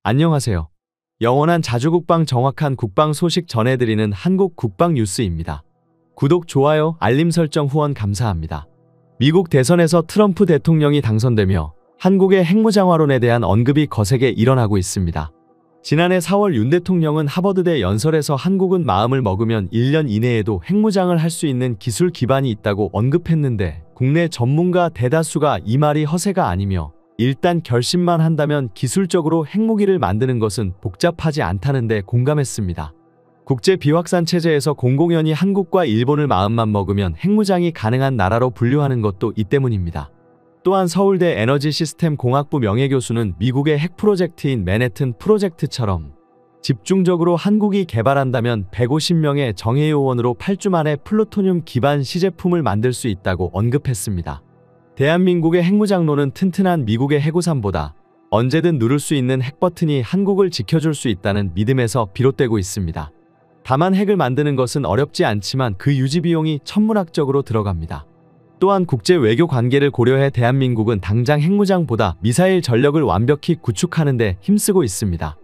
안녕하세요. 영원한 자주국방 정확한 국방 소식 전해드리는 한국 국방 뉴스입니다. 구독, 좋아요, 알림 설정 후원 감사합니다. 미국 대선에서 트럼프 대통령이 당선되며 한국의 핵무장화론에 대한 언급이 거세게 일어나고 있습니다. 지난해 4월 윤 대통령은 하버드대 연설에서 한국은 마음을 먹으면 1년 이내에도 핵무장을 할 수 있는 기술 기반이 있다고 언급했는데 국내 전문가 대다수가 이 말이 허세가 아니며 일단 결심만 한다면 기술적으로 핵무기를 만드는 것은 복잡하지 않다는데 공감했습니다. 국제 비확산 체제에서 공공연히 한국과 일본을 마음만 먹으면 핵무장이 가능한 나라로 분류하는 것도 이 때문입니다. 또한 서울대 에너지시스템 공학부 명예교수는 미국의 핵 프로젝트인 맨해튼 프로젝트처럼 집중적으로 한국이 개발한다면 150명의 정예요원으로 8주 만에 플루토늄 기반 시제품을 만들 수 있다고 언급했습니다. 대한민국의 핵무장론은 튼튼한 미국의 해구산보다 언제든 누를 수 있는 핵버튼이 한국을 지켜줄 수 있다는 믿음에서 비롯되고 있습니다. 다만 핵을 만드는 것은 어렵지 않지만 그 유지 비용이 천문학적으로 들어갑니다. 또한 국제 외교 관계를 고려해 대한민국은 당장 핵무장보다 미사일 전력을 완벽히 구축하는 데 힘쓰고 있습니다.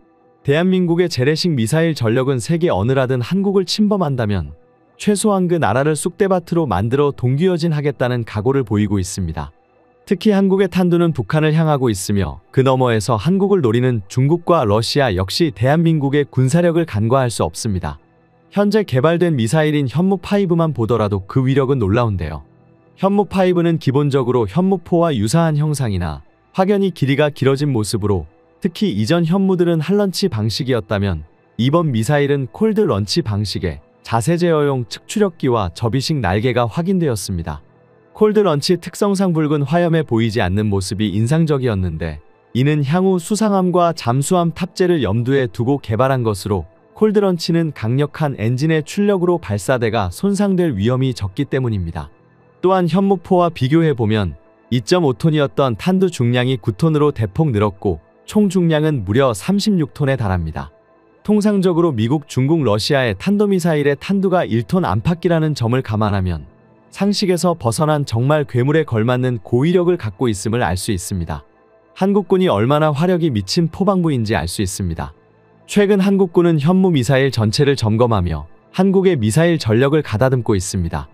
대한민국의 재래식 미사일 전력은 세계 어느 나라든 한국을 침범한다면 최소한 그 나라를 쑥대밭으로 만들어 동기어진하겠다는 각오를 보이고 있습니다. 특히 한국의 탄두는 북한을 향하고 있으며 그 너머에서 한국을 노리는 중국과 러시아 역시 대한민국의 군사력을 간과할 수 없습니다. 현재 개발된 미사일인 현무5만 보더라도 그 위력은 놀라운데요. 현무5는 기본적으로 현무포와 유사한 형상이나 확연히 길이가 길어진 모습으로 특히 이전 현무들은 할런치 방식이었다면 이번 미사일은 콜드 런치 방식의 자세 제어용 측추력기와 접이식 날개가 확인되었습니다. 콜드 런치 특성상 붉은 화염에 보이지 않는 모습이 인상적이었는데 이는 향후 수상함과 잠수함 탑재를 염두에 두고 개발한 것으로 콜드 런치는 강력한 엔진의 출력으로 발사대가 손상될 위험이 적기 때문입니다. 또한 현무포와 비교해보면 2.5톤이었던 탄두 중량이 9톤으로 대폭 늘었고 총 중량은 무려 36톤에 달합니다. 통상적으로 미국, 중국, 러시아의 탄도미사일의 탄두가 1톤 안팎이라는 점을 감안하면 상식에서 벗어난 정말 괴물에 걸맞는 고위력을 갖고 있음을 알 수 있습니다. 한국군이 얼마나 화력이 미친 포방부인지 알 수 있습니다. 최근 한국군은 현무 미사일 전체를 점검하며 한국의 미사일 전력을 가다듬고 있습니다.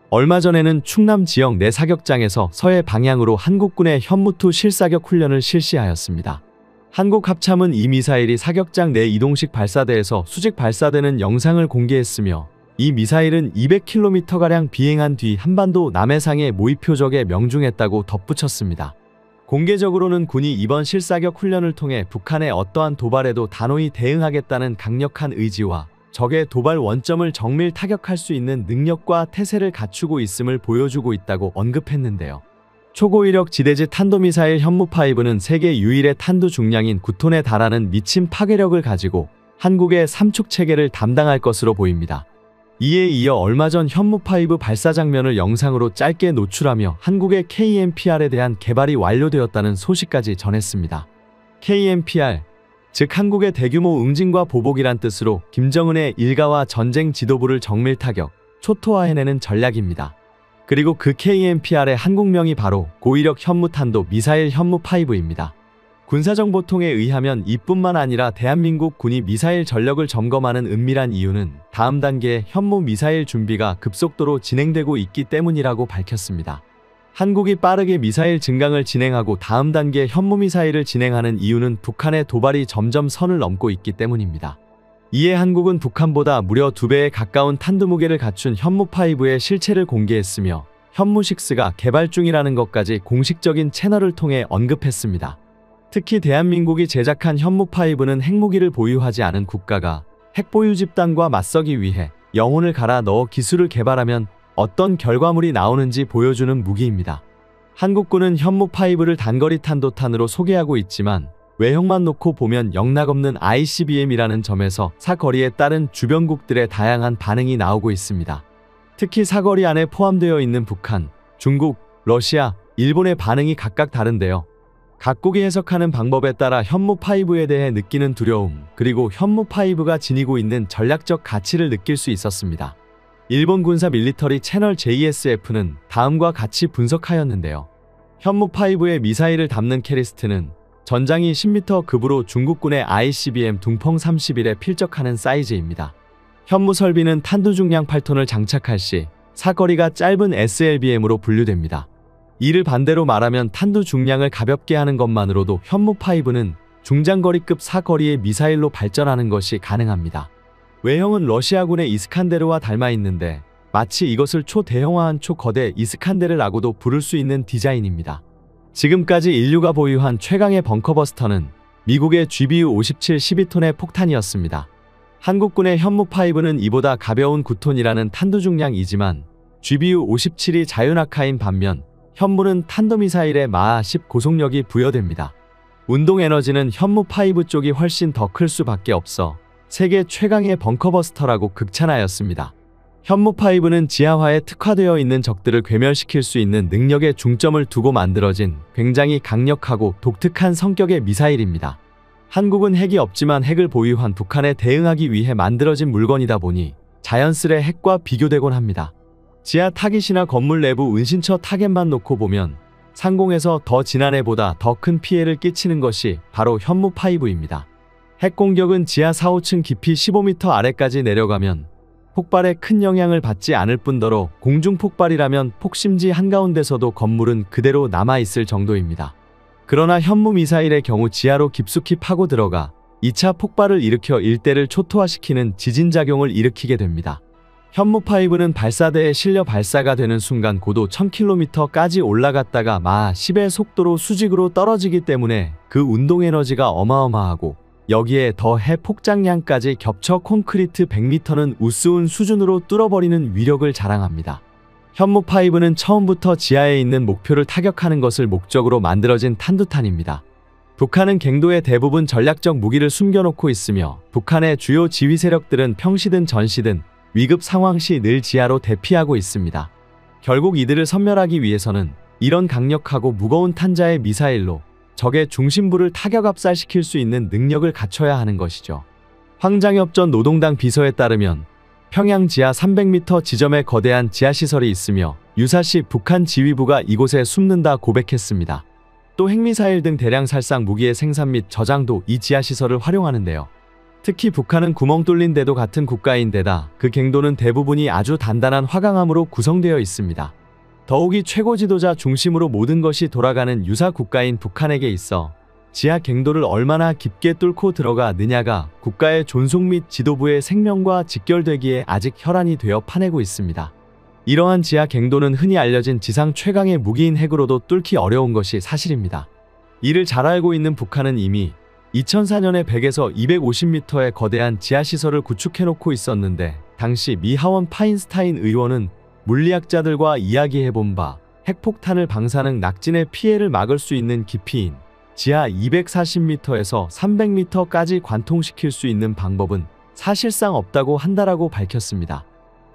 얼마 전에는 충남 지역 내 사격장에서 서해 방향으로 한국군의 현무2 실사격 훈련을 실시하였습니다. 한국합참은 이 미사일이 사격장 내 이동식 발사대에서 수직 발사되는 영상을 공개했으며 이 미사일은 200km가량 비행한 뒤 한반도 남해상에 모의 표적에 명중했다고 덧붙였습니다. 공개적으로는 군이 이번 실사격 훈련을 통해 북한의 어떠한 도발에도 단호히 대응하겠다는 강력한 의지와 적의 도발 원점을 정밀 타격할 수 있는 능력과 태세를 갖추고 있음을 보여주고 있다고 언급했는데요. 초고위력 지대지 탄도미사일 현무5는 세계 유일의 탄두 중량인 9톤에 달하는 미친 파괴력을 가지고 한국의 삼축 체계를 담당할 것으로 보입니다. 이에 이어 얼마 전 현무5 발사 장면을 영상으로 짧게 노출하며 한국의 KMPR에 대한 개발이 완료되었다는 소식까지 전했습니다. KMPR, 즉 한국의 대규모 응징과 보복이란 뜻으로 김정은의 일가와 전쟁 지도부를 정밀 타격, 초토화해내는 전략입니다. 그리고 그 KMPR의 한국명이 바로 고위력 현무탄도 미사일 현무5입니다. 군사정보통에 의하면 이뿐만 아니라 대한민국 군이 미사일 전력을 점검하는 은밀한 이유는 다음 단계의 현무 미사일 준비가 급속도로 진행되고 있기 때문이라고 밝혔습니다. 한국이 빠르게 미사일 증강을 진행하고 다음 단계 현무 미사일을 진행하는 이유는 북한의 도발이 점점 선을 넘고 있기 때문입니다. 이에 한국은 북한보다 무려 2배에 가까운 탄두 무게를 갖춘 현무5의 실체를 공개했으며 현무6가 개발 중이라는 것까지 공식적인 채널을 통해 언급했습니다. 특히 대한민국이 제작한 현무5는 핵무기를 보유하지 않은 국가가 핵보유 집단과 맞서기 위해 영혼을 갈아 넣어 기술을 개발하면 어떤 결과물이 나오는지 보여주는 무기입니다. 한국군은 현무5를 단거리 탄도탄으로 소개하고 있지만 외형만 놓고 보면 영락없는 ICBM이라는 점에서 사거리에 따른 주변국들의 다양한 반응이 나오고 있습니다. 특히 사거리 안에 포함되어 있는 북한, 중국, 러시아, 일본의 반응이 각각 다른데요. 각국이 해석하는 방법에 따라 현무5에 대해 느끼는 두려움, 그리고 현무5가 지니고 있는 전략적 가치를 느낄 수 있었습니다. 일본 군사 밀리터리 채널 JSF는 다음과 같이 분석하였는데요. 현무5의 미사일을 담는 캐리스트는 전장이 10m 급으로 중국군의 ICBM 둥펑 31에 필적하는 사이즈입니다. 현무 설비는 탄두 중량 8톤을 장착할 시 사거리가 짧은 SLBM으로 분류됩니다. 이를 반대로 말하면 탄두 중량을 가볍게 하는 것만으로도 현무5는 중장거리급 사거리의 미사일로 발전하는 것이 가능합니다. 외형은 러시아군의 이스칸데르와 닮아 있는데 마치 이것을 초대형화한 초거대 이스칸데르라고도 부를 수 있는 디자인입니다. 지금까지 인류가 보유한 최강의 벙커버스터는 미국의 GBU-57 12톤의 폭탄이었습니다. 한국군의 현무5는 이보다 가벼운 9톤이라는 탄두 중량이지만 GBU-57이 자유낙하인 반면 현무는 탄도미사일에 마하 10 고속력이 부여됩니다. 운동 에너지는 현무5 쪽이 훨씬 더 클 수밖에 없어 세계 최강의 벙커버스터라고 극찬하였습니다. 현무5는 지하화에 특화되어 있는 적들을 괴멸시킬 수 있는 능력에 중점을 두고 만들어진 굉장히 강력하고 독특한 성격의 미사일입니다. 한국은 핵이 없지만 핵을 보유한 북한에 대응하기 위해 만들어진 물건이다 보니 자연스레 핵과 비교되곤 합니다. 지하 타깃이나 건물 내부 은신처 타겟만 놓고 보면 상공에서 더 지난 해보다 더 큰 피해를 끼치는 것이 바로 현무5입니다. 핵 공격은 지하 4, 5층 깊이 15m 아래까지 내려가면 폭발에 큰 영향을 받지 않을 뿐더러 공중 폭발이라면 폭심지 한가운데서도 건물은 그대로 남아있을 정도입니다. 그러나 현무 미사일의 경우 지하로 깊숙이 파고 들어가 2차 폭발을 일으켜 일대를 초토화시키는 지진작용을 일으키게 됩니다. 현무5는 발사대에 실려 발사가 되는 순간 고도 1000km까지 올라갔다가 마하 10의 속도로 수직으로 떨어지기 때문에 그 운동 에너지가 어마어마하고 여기에 더해 폭장량까지 겹쳐 콘크리트 100m는 우스운 수준으로 뚫어버리는 위력을 자랑합니다. 현무5는 처음부터 지하에 있는 목표를 타격하는 것을 목적으로 만들어진 탄두탄입니다. 북한은 갱도에 대부분 전략적 무기를 숨겨놓고 있으며 북한의 주요 지휘 세력들은 평시든 전시든 위급 상황 시 늘 지하로 대피하고 있습니다. 결국 이들을 섬멸하기 위해서는 이런 강력하고 무거운 탄자의 미사일로 적의 중심부를 타격 압살시킬 수 있는 능력을 갖춰야 하는 것이죠. 황장엽 전 노동당 비서에 따르면 평양 지하 300m 지점에 거대한 지하시설이 있으며 유사시 북한 지휘부가 이곳에 숨는다 고백했습니다. 또 핵미사일 등 대량 살상 무기의 생산 및 저장도 이 지하시설을 활용하는데요. 특히 북한은 구멍 뚫린 데도 같은 국가인데다 그 갱도는 대부분이 아주 단단한 화강암으로 구성되어 있습니다. 더욱이 최고 지도자 중심으로 모든 것이 돌아가는 유사 국가인 북한에게 있어 지하 갱도를 얼마나 깊게 뚫고 들어가느냐가 국가의 존속 및 지도부의 생명과 직결되기에 아직 혈안이 되어 파내고 있습니다. 이러한 지하 갱도는 흔히 알려진 지상 최강의 무기인 핵으로도 뚫기 어려운 것이 사실입니다. 이를 잘 알고 있는 북한은 이미 2004년에 100에서 250m의 거대한 지하시설을 구축해놓고 있었는데 당시 미 하원 파인스타인 의원은 물리학자들과 이야기해본 바 핵폭탄을 방사능 낙진의 피해를 막을 수 있는 깊이인 지하 240m에서 300m까지 관통시킬 수 있는 방법은 사실상 없다고 한다라고 밝혔습니다.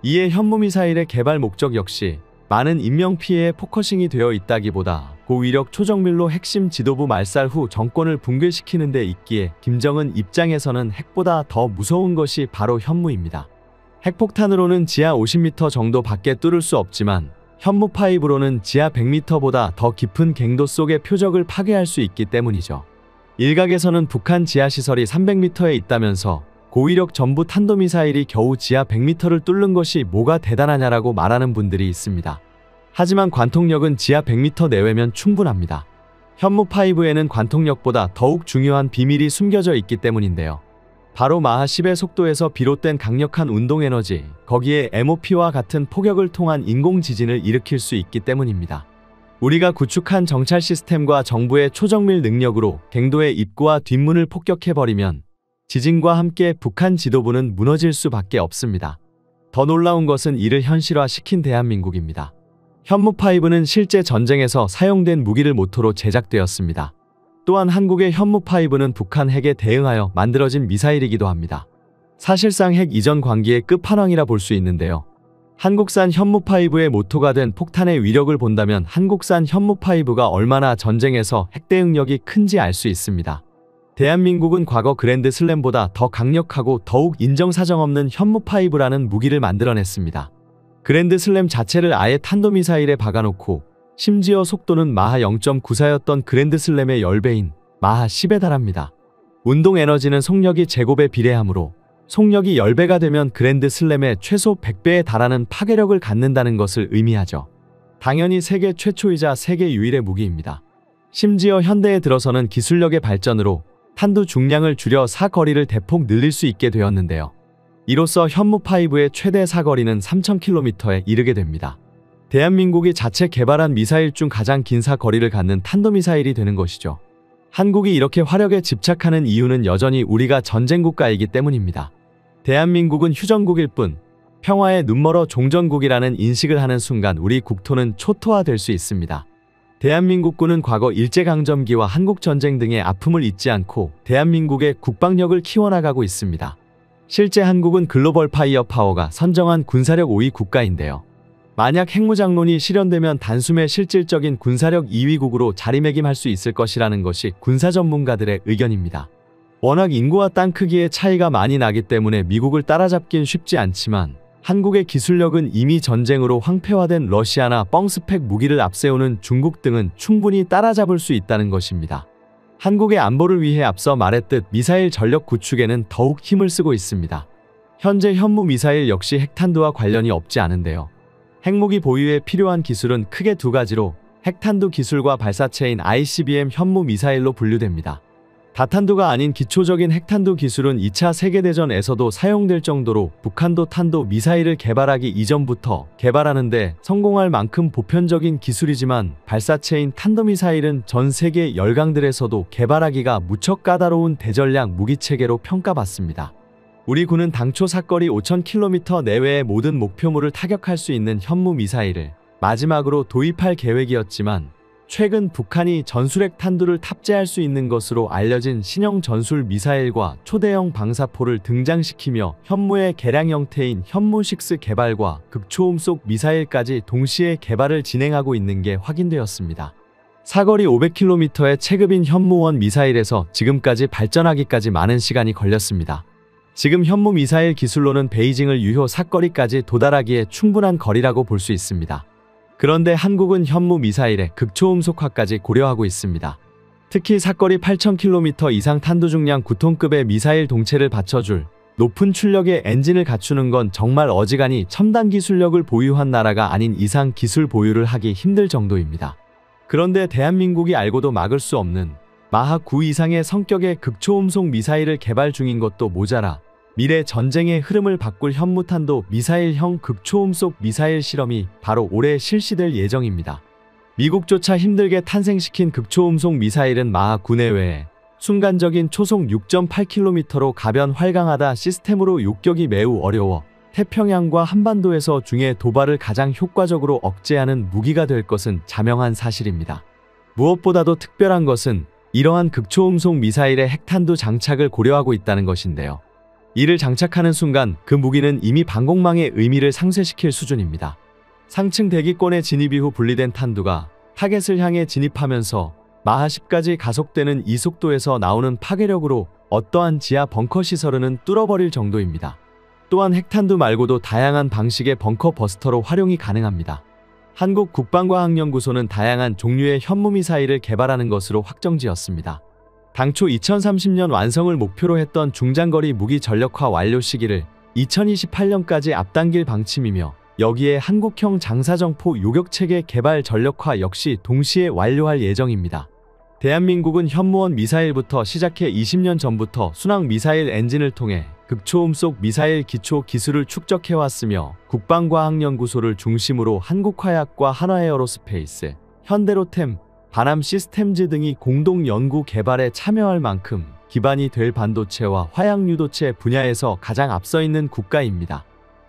이에 현무미사일의 개발 목적 역시 많은 인명피해에 포커싱이 되어 있다기보다 고위력 초정밀로 핵심 지도부 말살 후 정권을 붕괴시키는 데 있기에 김정은 입장에서는 핵보다 더 무서운 것이 바로 현무입니다. 핵폭탄으로는 지하 50m 정도 밖에 뚫을 수 없지만 현무5로는 지하 100m보다 더 깊은 갱도 속의 표적을 파괴할 수 있기 때문이죠. 일각에서는 북한 지하시설이 300m에 있다면서 고위력 전부 탄도미사일이 겨우 지하 100m를 뚫는 것이 뭐가 대단하냐라고 말하는 분들이 있습니다. 하지만 관통력은 지하 100m 내외면 충분합니다. 현무5에는 관통력보다 더욱 중요한 비밀이 숨겨져 있기 때문인데요. 바로 마하 10의 속도에서 비롯된 강력한 운동에너지, 거기에 MOP와 같은 폭격을 통한 인공지진을 일으킬 수 있기 때문입니다. 우리가 구축한 정찰 시스템과 정부의 초정밀 능력으로 갱도의 입구와 뒷문을 폭격해버리면 지진과 함께 북한 지도부는 무너질 수밖에 없습니다. 더 놀라운 것은 이를 현실화시킨 대한민국입니다. 현무5는 실제 전쟁에서 사용된 무기를 모토로 제작되었습니다. 또한 한국의 현무5는 북한 핵에 대응하여 만들어진 미사일이기도 합니다. 사실상 핵 이전 광기의 끝판왕이라 볼 수 있는데요. 한국산 현무5의 모토가 된 폭탄의 위력을 본다면 한국산 현무5가 얼마나 전쟁에서 핵 대응력이 큰지 알 수 있습니다. 대한민국은 과거 그랜드 슬램보다 더 강력하고 더욱 인정사정 없는 현무5라는 무기를 만들어냈습니다. 그랜드 슬램 자체를 아예 탄도미사일에 박아놓고 심지어 속도는 마하 0.94였던 그랜드 슬램의 10배인 마하 10에 달합니다. 운동 에너지는 속력이 제곱에 비례하므로 속력이 10배가 되면 그랜드 슬램의 최소 100배에 달하는 파괴력을 갖는다는 것을 의미하죠. 당연히 세계 최초이자 세계 유일의 무기입니다. 심지어 현대에 들어서는 기술력의 발전으로 탄두 중량을 줄여 사거리를 대폭 늘릴 수 있게 되었는데요. 이로써 현무5의 최대 사거리는 3000km에 이르게 됩니다. 대한민국이 자체 개발한 미사일 중 가장 긴 사거리를 갖는 탄도미사일이 되는 것이죠. 한국이 이렇게 화력에 집착하는 이유는 여전히 우리가 전쟁국가이기 때문입니다. 대한민국은 휴전국일 뿐 평화의 눈멀어 종전국이라는 인식을 하는 순간 우리 국토는 초토화될 수 있습니다. 대한민국군은 과거 일제강점기와 한국전쟁 등의 아픔을 잊지 않고 대한민국의 국방력을 키워나가고 있습니다. 실제 한국은 글로벌 파이어 파워가 선정한 군사력 5위 국가인데요. 만약 핵무장론이 실현되면 단숨에 실질적인 군사력 2위국으로 자리매김할 수 있을 것이라는 것이 군사 전문가들의 의견입니다. 워낙 인구와 땅 크기의 차이가 많이 나기 때문에 미국을 따라잡긴 쉽지 않지만 한국의 기술력은 이미 전쟁으로 황폐화된 러시아나 뻥스펙 무기를 앞세우는 중국 등은 충분히 따라잡을 수 있다는 것입니다. 한국의 안보를 위해 앞서 말했듯 미사일 전력 구축에는 더욱 힘을 쓰고 있습니다. 현재 현무 미사일 역시 핵탄두와 관련이 없지 않은데요. 핵무기 보유에 필요한 기술은 크게 두 가지로 핵탄두 기술과 발사체인 ICBM 현무 미사일로 분류됩니다. 다탄두가 아닌 기초적인 핵탄두 기술은 2차 세계대전에서도 사용될 정도로 북한도 탄도 미사일을 개발하기 이전부터 개발하는데 성공할 만큼 보편적인 기술이지만 발사체인 탄도미사일은 전 세계 열강들에서도 개발하기가 무척 까다로운 대전략 무기체계로 평가받습니다. 우리 군은 당초 사거리 5000km 내외의 모든 목표물을 타격할 수 있는 현무 미사일을 마지막으로 도입할 계획이었지만 최근 북한이 전술핵 탄두를 탑재할 수 있는 것으로 알려진 신형 전술 미사일과 초대형 방사포를 등장시키며 현무의 개량 형태인 현무6 개발과 극초음속 미사일까지 동시에 개발을 진행하고 있는 게 확인되었습니다. 사거리 500km의 체급인 현무1 미사일에서 지금까지 발전하기까지 많은 시간이 걸렸습니다. 지금 현무 미사일 기술로는 베이징을 유효 사거리까지 도달하기에 충분한 거리라고 볼 수 있습니다. 그런데 한국은 현무 미사일의 극초음속화까지 고려하고 있습니다. 특히 사거리 8000km 이상 탄두 중량 9톤급의 미사일 동체를 받쳐줄 높은 출력의 엔진을 갖추는 건 정말 어지간히 첨단 기술력을 보유한 나라가 아닌 이상 기술 보유를 하기 힘들 정도입니다. 그런데 대한민국이 알고도 막을 수 없는 마하 9 이상의 성격의 극초음속 미사일을 개발 중인 것도 모자라 미래 전쟁의 흐름을 바꿀 현무탄도 미사일형 극초음속 미사일 실험이 바로 올해 실시될 예정입니다. 미국조차 힘들게 탄생시킨 극초음속 미사일은 마하 9 내외에 순간적인 초속 6.8km로 가변 활강하다 시스템으로 욕격이 매우 어려워 태평양과 한반도에서 중해 도발을 가장 효과적으로 억제하는 무기가 될 것은 자명한 사실입니다. 무엇보다도 특별한 것은 이러한 극초음속 미사일의 핵탄두 장착을 고려하고 있다는 것인데요. 이를 장착하는 순간 그 무기는 이미 방공망의 의미를 상쇄시킬 수준입니다. 상층 대기권의 진입 이후 분리된 탄두가 타겟을 향해 진입하면서 마하 10까지 가속되는 이 속도에서 나오는 파괴력으로 어떠한 지하 벙커 시설은 뚫어버릴 정도입니다. 또한 핵탄두 말고도 다양한 방식의 벙커 버스터로 활용이 가능합니다. 한국국방과학연구소는 다양한 종류의 현무미사일을 개발하는 것으로 확정지었습니다. 당초 2030년 완성을 목표로 했던 중장거리 무기 전력화 완료 시기를 2028년까지 앞당길 방침이며 여기에 한국형 장사정포 요격체계 개발 전력화 역시 동시에 완료할 예정입니다. 대한민국은 현무원 미사일부터 시작해 20년 전부터 순항 미사일 엔진을 통해 극초음속 미사일 기초 기술을 축적해왔으며 국방과학연구소를 중심으로 한국화약과 한화에어로스페이스, 현대로템, 바남 시스템즈 등이 공동 연구 개발에 참여할 만큼 기반이 될 반도체와 화약유도체 분야에서 가장 앞서 있는 국가입니다.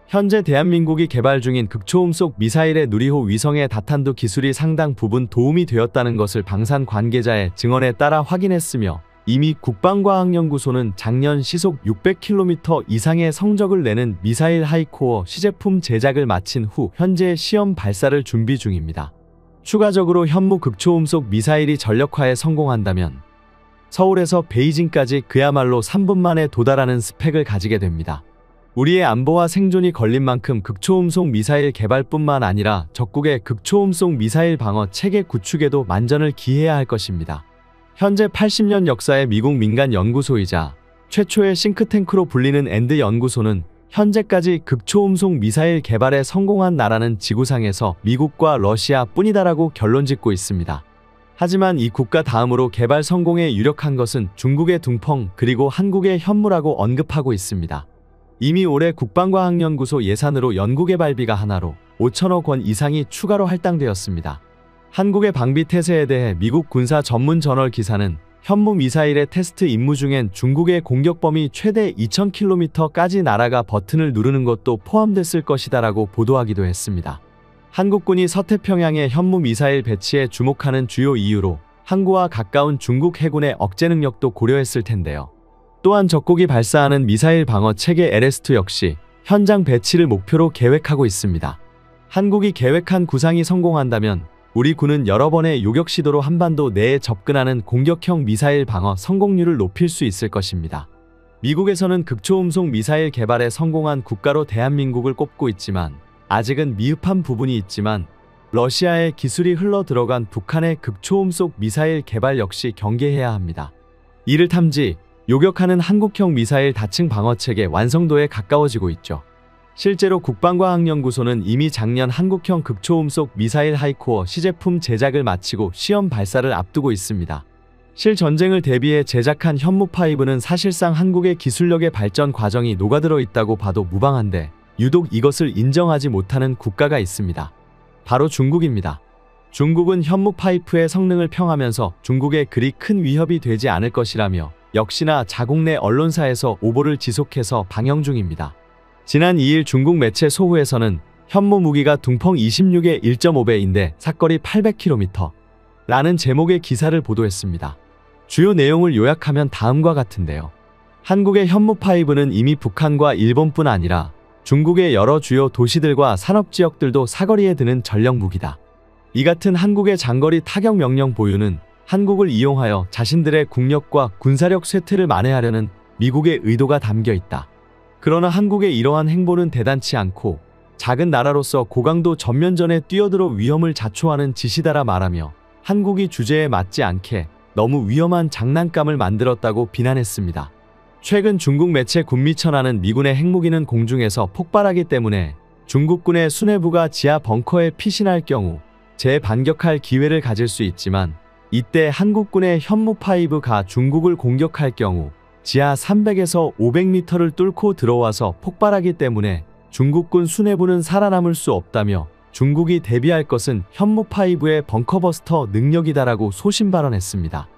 현재 대한민국이 개발 중인 극초음속 미사일의 누리호 위성의 다탄두 기술이 상당 부분 도움이 되었다는 것을 방산 관계자의 증언에 따라 확인했으며 이미 국방과학연구소는 작년 시속 600km 이상의 성적을 내는 미사일 하이코어 시제품 제작을 마친 후 현재 시험 발사를 준비 중입니다. 추가적으로 현무 극초음속 미사일이 전력화에 성공한다면 서울에서 베이징까지 그야말로 3분 만에 도달하는 스펙을 가지게 됩니다. 우리의 안보와 생존이 걸린 만큼 극초음속 미사일 개발뿐만 아니라 적국의 극초음속 미사일 방어 체계 구축에도 만전을 기해야 할 것입니다. 현재 80년 역사의 미국 민간 연구소이자 최초의 싱크탱크로 불리는 앤드 연구소는 현재까지 극초음속 미사일 개발에 성공한 나라는 지구상에서 미국과 러시아뿐이다라고 결론짓고 있습니다. 하지만 이 국가 다음으로 개발 성공에 유력한 것은 중국의 둥펑 그리고 한국의 현무라고 언급하고 있습니다. 이미 올해 국방과학연구소 예산으로 연구개발비가 하나로 5천억 원 이상이 추가로 할당되었습니다. 한국의 방비태세에 대해 미국 군사 전문 저널 기사는 현무 미사일의 테스트 임무 중엔 중국의 공격 범위 최대 2000km까지 날아가 버튼을 누르는 것도 포함됐을 것이다라고 보도하기도 했습니다. 한국군이 서태평양의 현무 미사일 배치에 주목하는 주요 이유로 항구와 가까운 중국 해군의 억제 능력도 고려했을 텐데요. 또한 적국이 발사하는 미사일 방어 체계 LS-2 역시 현장 배치를 목표로 계획하고 있습니다. 한국이 계획한 구상이 성공한다면 우리 군은 여러 번의 요격 시도로 한반도 내에 접근하는 공격형 미사일 방어 성공률을 높일 수 있을 것입니다. 미국에서는 극초음속 미사일 개발에 성공한 국가로 대한민국을 꼽고 있지만 아직은 미흡한 부분이 있지만 러시아의 기술이 흘러 들어간 북한의 극초음속 미사일 개발 역시 경계해야 합니다. 이를 탐지, 요격하는 한국형 미사일 다층 방어체계 완성도에 가까워지고 있죠. 실제로 국방과학연구소는 이미 작년 한국형 극초음속 미사일 하이코어 시제품 제작을 마치고 시험 발사를 앞두고 있습니다. 실전쟁을 대비해 제작한 현무5는 사실상 한국의 기술력의 발전 과정이 녹아들어 있다고 봐도 무방한데 유독 이것을 인정하지 못하는 국가가 있습니다. 바로 중국입니다. 중국은 현무5의 성능을 평하면서 중국에 그리 큰 위협이 되지 않을 것이라며 역시나 자국 내 언론사에서 오보를 지속해서 방영 중입니다. 지난 2일 중국 매체 소후에서는 현무 무기가 둥펑 26의 1.5배인데 사거리 800km 라는 제목의 기사를 보도했습니다. 주요 내용을 요약하면 다음과 같은데요. 한국의 현무5는 이미 북한과 일본뿐 아니라 중국의 여러 주요 도시들과 산업지역들도 사거리에 드는 전력 무기다. 이 같은 한국의 장거리 타격 명령 보유는 한국을 이용하여 자신들의 국력과 군사력 쇠퇴를 만회하려는 미국의 의도가 담겨 있다. 그러나 한국의 이러한 행보는 대단치 않고 작은 나라로서 고강도 전면전에 뛰어들어 위험을 자초하는 짓이다라 말하며 한국이 주제에 맞지 않게 너무 위험한 장난감을 만들었다고 비난했습니다. 최근 중국 매체 군미천하는 미군의 핵무기는 공중에서 폭발하기 때문에 중국군의 수뇌부가 지하 벙커에 피신할 경우 재반격할 기회를 가질 수 있지만 이때 한국군의 현무5가 중국을 공격할 경우 지하 300에서 500m를 뚫고 들어와서 폭발하기 때문에 중국군 수뇌부는 살아남을 수 없다며 중국이 대비할 것은 현무5의 벙커버스터 능력이다라고 소신 발언했습니다.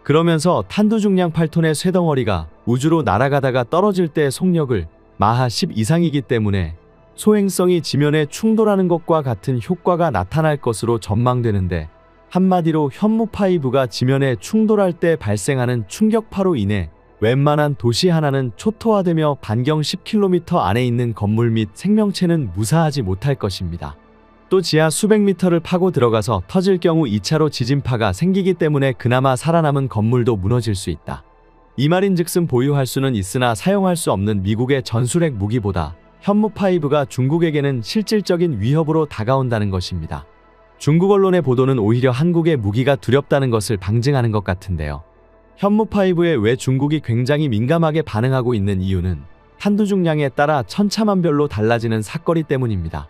그러면서 탄두 중량 8톤의 쇠덩어리가 우주로 날아가다가 떨어질 때의 속력을 마하 10 이상이기 때문에 소행성이 지면에 충돌하는 것과 같은 효과가 나타날 것으로 전망되는데 한마디로 현무5가 지면에 충돌할 때 발생하는 충격파로 인해 웬만한 도시 하나는 초토화되며 반경 10km 안에 있는 건물 및 생명체는 무사하지 못할 것입니다. 또 지하 수백 미터를 파고 들어가서 터질 경우 2차로 지진파가 생기기 때문에 그나마 살아남은 건물도 무너질 수 있다. 이 말인즉슨 보유할 수는 있으나 사용할 수 없는 미국의 전술핵 무기보다 현무5가 중국에게는 실질적인 위협으로 다가온다는 것입니다. 중국 언론의 보도는 오히려 한국의 무기가 두렵다는 것을 방증하는 것 같은데요. 현무5에 왜 중국이 굉장히 민감하게 반응하고 있는 이유는 탄두 중량에 따라 천차만별로 달라지는 사거리 때문입니다.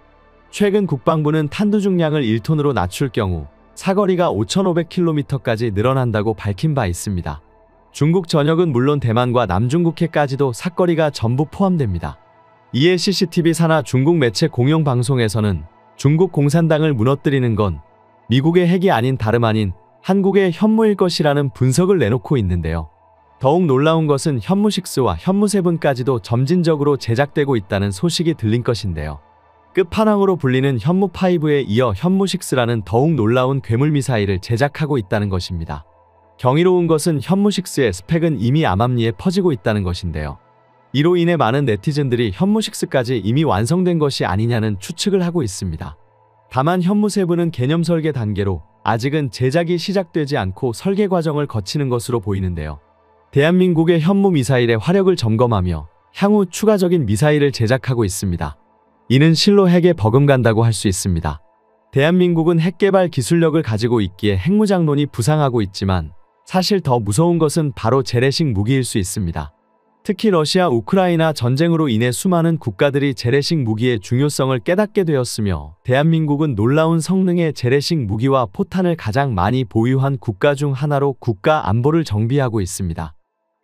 최근 국방부는 탄두 중량을 1톤으로 낮출 경우 사거리가 5,500km까지 늘어난다고 밝힌 바 있습니다. 중국 전역은 물론 대만과 남중국해까지도 사거리가 전부 포함됩니다. 이에 CCTV 산하 중국 매체 공영방송에서는 중국 공산당을 무너뜨리는 건 미국의 핵이 아닌 다름 아닌 한국의 현무일 것이라는 분석을 내놓고 있는데요. 더욱 놀라운 것은 현무6와 현무7까지도 점진적으로 제작되고 있다는 소식이 들린 것인데요. 끝판왕으로 불리는 현무5에 이어 현무6라는 더욱 놀라운 괴물 미사일을 제작하고 있다는 것입니다. 경이로운 것은 현무6의 스펙은 이미 암암리에 퍼지고 있다는 것인데요. 이로 인해 많은 네티즌들이 현무6까지 이미 완성된 것이 아니냐는 추측을 하고 있습니다. 다만 현무7은 개념 설계 단계로 아직은 제작이 시작되지 않고 설계 과정을 거치는 것으로 보이는데요. 대한민국의 현무 미사일의 화력을 점검하며 향후 추가적인 미사일을 제작하고 있습니다. 이는 실로 핵에 버금간다고 할 수 있습니다. 대한민국은 핵개발 기술력을 가지고 있기에 핵무장론이 부상하고 있지만 사실 더 무서운 것은 바로 재래식 무기일 수 있습니다. 특히 러시아 우크라이나 전쟁으로 인해 수많은 국가들이 재래식 무기의 중요성을 깨닫게 되었으며 대한민국은 놀라운 성능의 재래식 무기와 포탄을 가장 많이 보유한 국가 중 하나로 국가 안보를 정비하고 있습니다.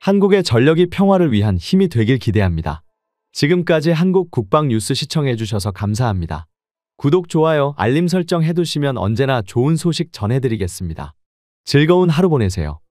한국의 전력이 평화를 위한 힘이 되길 기대합니다. 지금까지 한국 국방 뉴스 시청해주셔서 감사합니다. 구독, 좋아요, 알림 설정 해두시면 언제나 좋은 소식 전해드리겠습니다. 즐거운 하루 보내세요.